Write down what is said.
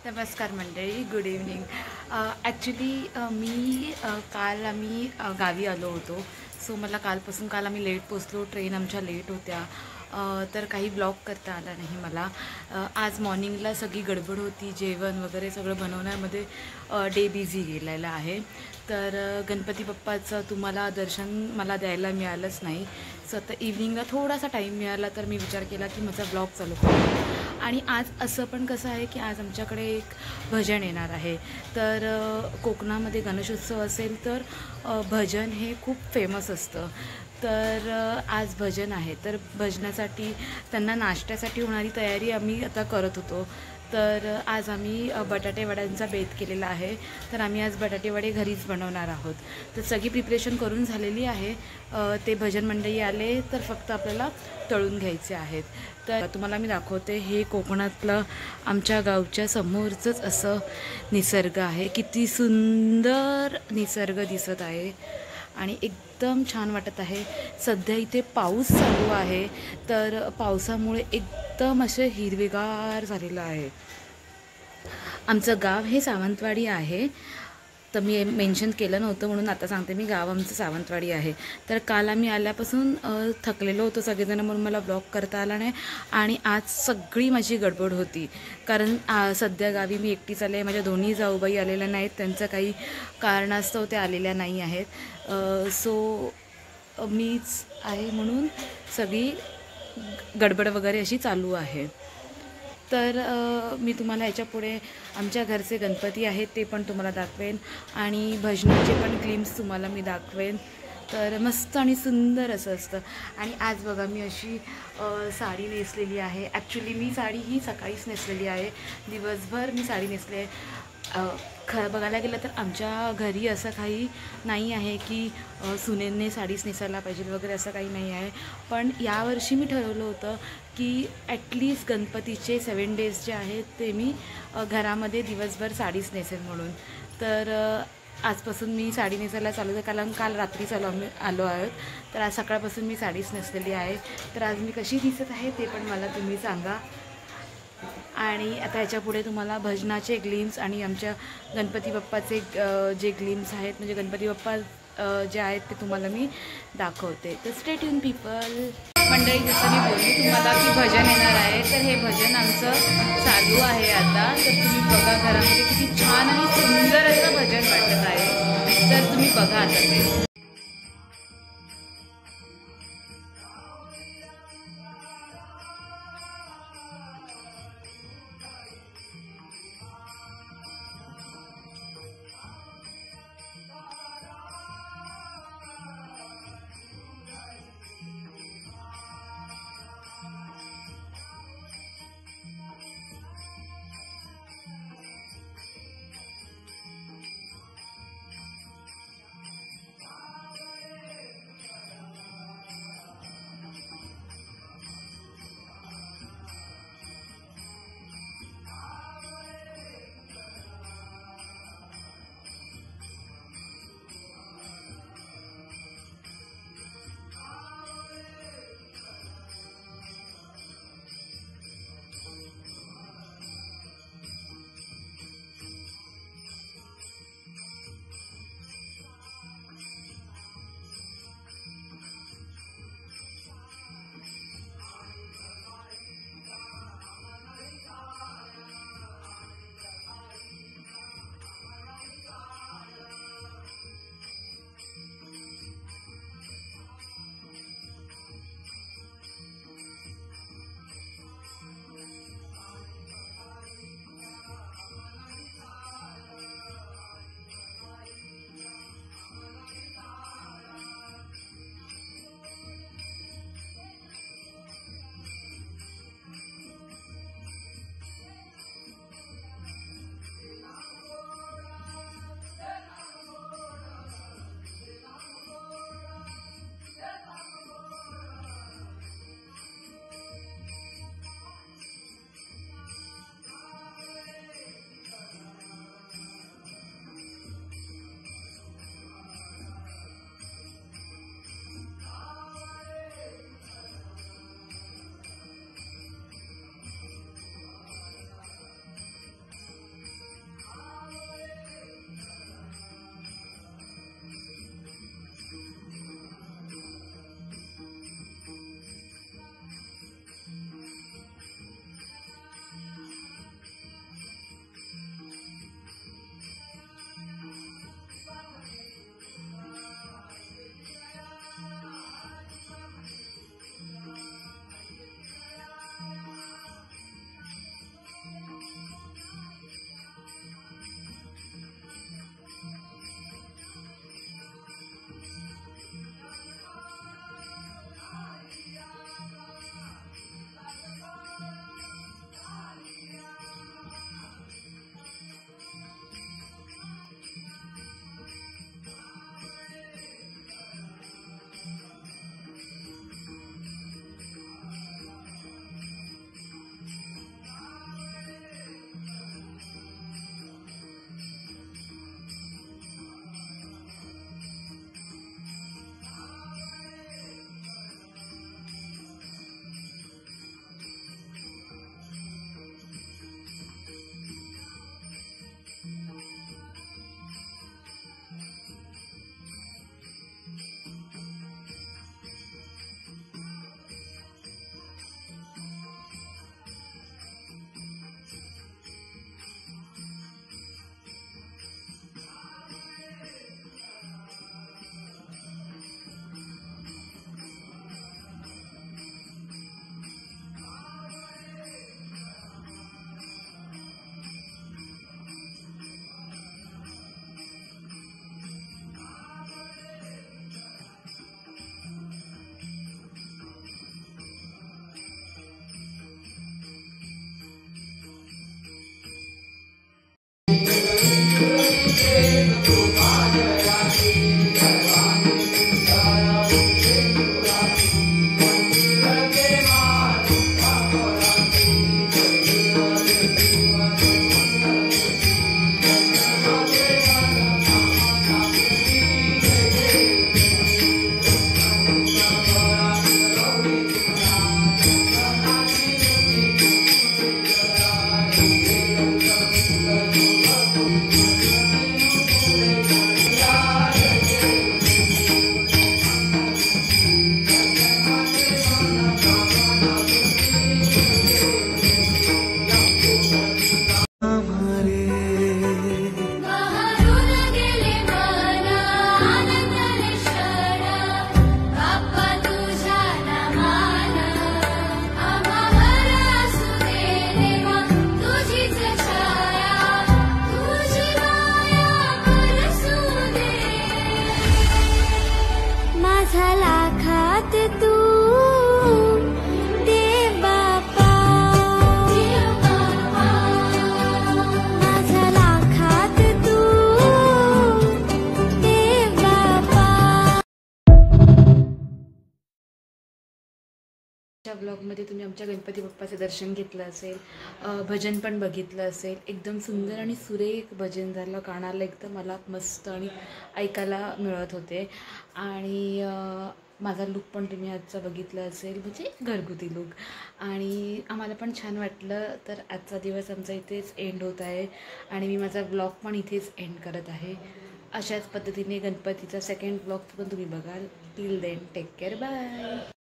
नमस्कार मंडळी, good evening. Actually मी काल आम्ही गावी आलो होतो. सो मला काल आम्ही लेट पोचलो. ट्रेन आमच्या लेट होत्या. तर काही ब्लॉग करता आला नाही मला. आज मॉर्निंगला सगळी गडबड होती, जेवण वगैरे सगळं बनवण्यामध्ये डे बिझी गेलेला आहे. तर गणपती बाप्पाचं तुम्हाला दर्शन मला द्यायला मिळालंच नाही. सो आता इव्हनिंगला थोडासा टाईम मिळाला तर मी विचार केला की माझा ब्लॉग चालू करू. आणि आज असं पण कसं आहे की आज आमच्याकडे एक भजन येणार आहे. तर कोकणामध्ये गणेशोत्सव असेल तर भजन हे खूप फेमस असतं. तर आज भजन आहे. तर भजनासाठी त्यांना नाश्त्यासाठी होणारी तयारी आम्ही आता करत होतो. तर आज आम्ही बटाटे वड्यांचा बेत केलेला आहे. तर आम्ही आज बटाटे वडे घरीच बनवणार आहोत. तर सगळी प्रिपरेशन करून झालेली आहे. ते भजन मंडळी आले तर फक्त आपल्याला तळून घ्यायचे आहेत. तर तुम्हाला मी दाखवते, हे कोकणातलं आमच्या गावच्या समोरचंच असं निसर्ग आहे. किती सुंदर निसर्ग दिसत आहे आणि एकदम छान वाटत आहे. सध्या इथे पाऊस चालू आहे, तर पावसामुळे एकदम असे हिरवेगार झालेलं आहे. आमचं गाव हे सावंतवाडी आहे. तर मी मेन्शन केलं नव्हतं म्हणून आता सांगते, मी गाव आमचं सावंतवाडी आहे. तर काल आम्ही आल्यापासून थकलेलो होतो सगळेजण, म्हणून मला ब्लॉग करता आला नाही. आणि आज सगळी माझी गडबड होती, कारण सध्या गावी मी एकटीच आले. माझ्या दोन्ही जाऊबाई आलेल्या नाहीत, त्यांचं काही कारणास्तव त्या आलेल्या नाही आहेत. सो मीच आहे, म्हणून सगळी गडबड वगैरे अशी चालू आहे. तर मी तुम्हाला याच्यापुढे आमच्या घरचे गणपती आहेत ते पण तुम्हाला दाखवेन आणि भजनाचे पण क्लिप्स तुम्हाला मी दाखवेन. तर मस्त आणि सुंदर असं असतं. आणि आज बघा, मी अशी साडी नेसलेली आहे. ॲक्च्युली मी साडी ही सकाळीच नेसलेली आहे. दिवसभर मी साडी नेसली आहे. बघायला गेलं तर आमच्या घरी असं काही नाही आहे की सुनेंनी साडीच नेसायला पाहिजे वगैरे, असं काही नाही आहे. पण यावर्षी मी ठरवलं होतं की ॲटलिस्ट गणपतीचे 7 डेज जे आहेत ते मी घरामध्ये दिवसभर साडीच नेसेन म्हणून. तर आजपासून मी साडी नेसायला चालू आहे, कारण काल रात्री आलो आहोत. तर आज सकाळपासून मी साडीच नेसलेली आहे. तर आज मी कशी दिसत आहे ते पण मला तुम्ही सांगा. आणि आता याच्यापुढे तुम्हाला भजनाचे ग्लिम्स आणि आमच्या गणपती बाप्पाचे जे ग्लिम्स आहेत, म्हणजे गणपती बाप्पा जे आहेत ते तुम्हाला मी दाखवते. तर स्टे ट्यून पीपल. मंडळी, जसं मी बोलली तुम्हाला की भजन येणार आहे, तर हे भजन आमचं चालू आहे आता. तर तुम्ही बघा, घरामध्ये किती छान आणि सुंदर असं भजन वाटत आहे. तर तुम्ही बघा आता ते. ब्लॉगमध्ये तुम्ही आमच्या गणपती बाप्पाचं दर्शन घेतलं असेल, भजन पण बघितलं असेल. एकदम सुंदर आणि सुरेख भजन झालं, कानाला एकदम मला मस्त आणि ऐकायला मिळत होते. आणि माझा लूक पण तुम्ही आजचा बघितला असेल, म्हणजे घरगुती लूक. आणि आम्हाला पण छान वाटलं. तर आजचा दिवस आमचा इथेच एंड होत आहे आणि मी माझा ब्लॉग पण इथेच एंड करत आहे. अशाच पद्धतीने गणपतीचा सेकंड ब्लॉग पण तुम्ही बघाल. Till then take care, bye.